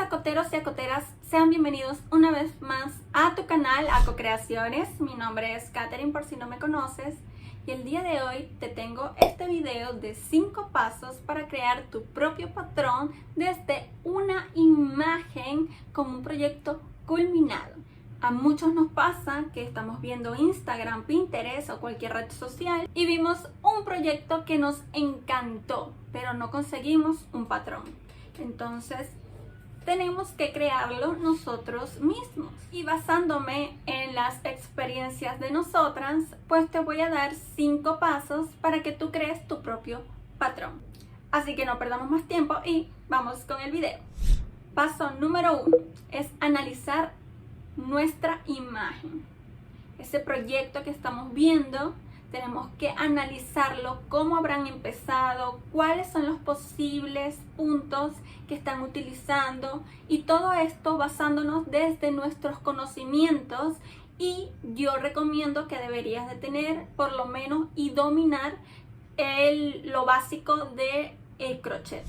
acoteros y acoteras, sean bienvenidos una vez más a tu canal AcoCreaciones. Mi nombre es Katherine, por si no me conoces, y el día de hoy te tengo este video de 5 pasos para crear tu propio patrón desde una imagen con un proyecto culminado. A muchos nos pasa que estamos viendo Instagram, Pinterest o cualquier red social y vimos un proyecto que nos encantó, pero no conseguimos un patrón. Entonces tenemos que crearlo nosotros mismos, y basándome en las experiencias de nosotras, pues te voy a dar 5 pasos para que tú crees tu propio patrón. Así que no perdamos más tiempo y vamos con el video. Paso número 1 es analizar nuestra imagen. Ese proyecto que estamos viendo, tenemos que analizarlo, cómo habrán empezado, cuáles son los posibles puntos que están utilizando, y todo esto basándonos desde nuestros conocimientos. Y yo recomiendo que deberías de tener por lo menos y dominar lo básico de el crochet.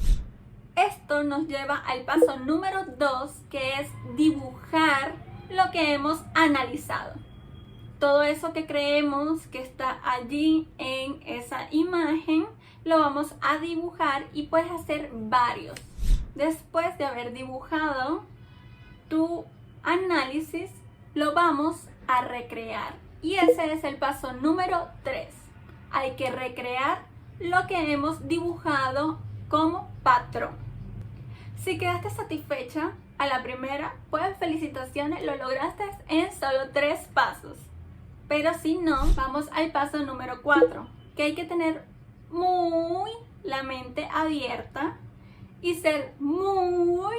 Esto nos lleva al paso número 2, que es dibujar lo que hemos analizado. Todo eso que creemos que está allí en esa imagen lo vamos a dibujar, y puedes hacer varios. Después de haber dibujado tu análisis, lo vamos a recrear, y ese es el paso número 3. Hay que recrear lo que hemos dibujado como patrón. Si quedaste satisfecha a la primera, pues felicitaciones, lo lograste en solo 3 pasos. Pero si no, vamos al paso número 4, que hay que tener muy la mente abierta y ser muy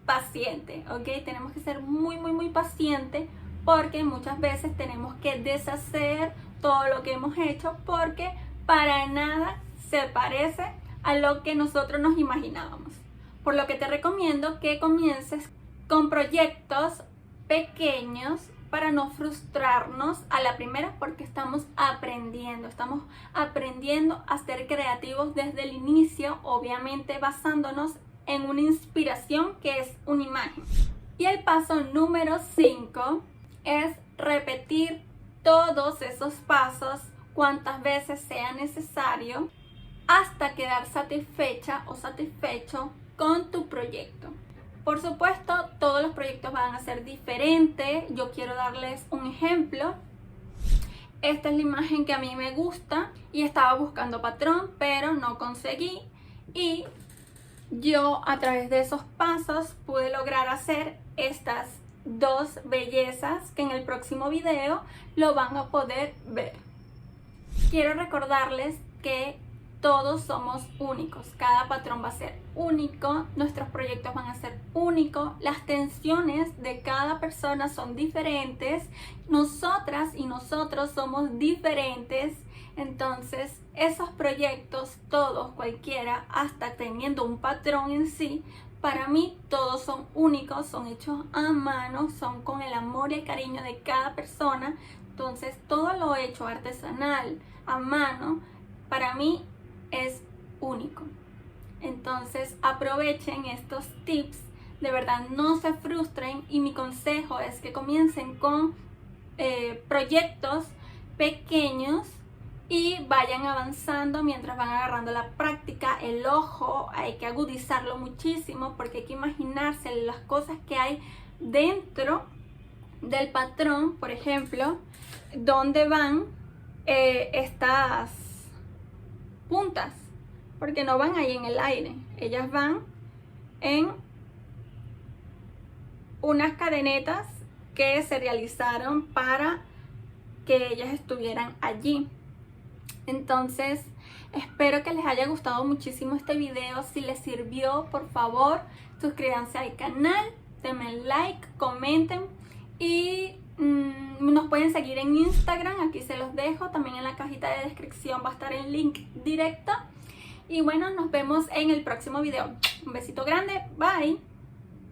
paciente, ¿ok? Tenemos que ser muy paciente, porque muchas veces tenemos que deshacer todo lo que hemos hecho, porque para nada se parece a lo que nosotros nos imaginábamos. Por lo que te recomiendo que comiences con proyectos pequeños para no frustrarnos a la primera, porque estamos aprendiendo a ser creativos desde el inicio, obviamente basándonos en una inspiración que es una imagen. Y el paso número 5 es repetir todos esos pasos cuantas veces sea necesario hasta quedar satisfecha o satisfecho con tu proyecto. Por supuesto, todos los proyectos van a ser diferentes. Yo quiero darles un ejemplo. Esta es la imagen que a mí me gusta y estaba buscando patrón, pero no conseguí. Y yo, a través de esos pasos, pude lograr hacer estas 2 bellezas que en el próximo video lo van a poder ver. Quiero recordarles que todos somos únicos, cada patrón va a ser único, nuestros proyectos van a ser únicos, las tensiones de cada persona son diferentes, nosotras y nosotros somos diferentes. Entonces esos proyectos, todos, cualquiera, hasta teniendo un patrón en sí, para mí todos son únicos, son hechos a mano, son con el amor y el cariño de cada persona. Entonces todo lo hecho artesanal, a mano, para mí es único. Entonces aprovechen estos tips, de verdad no se frustren, y mi consejo es que comiencen con proyectos pequeños y vayan avanzando mientras van agarrando la práctica. El ojo hay que agudizarlo muchísimo, porque hay que imaginarse las cosas que hay dentro del patrón. Por ejemplo, dónde van estas puntas, porque no van ahí en el aire, ellas van en unas cadenetas que se realizaron para que ellas estuvieran allí. Entonces espero que les haya gustado muchísimo este video. Si les sirvió, por favor suscríbanse al canal, denme like, comenten, y nos pueden seguir en Instagram, aquí se los dejo, también en la cajita de descripción va a estar el link directo. Y bueno, nos vemos en el próximo video. Un besito grande, bye.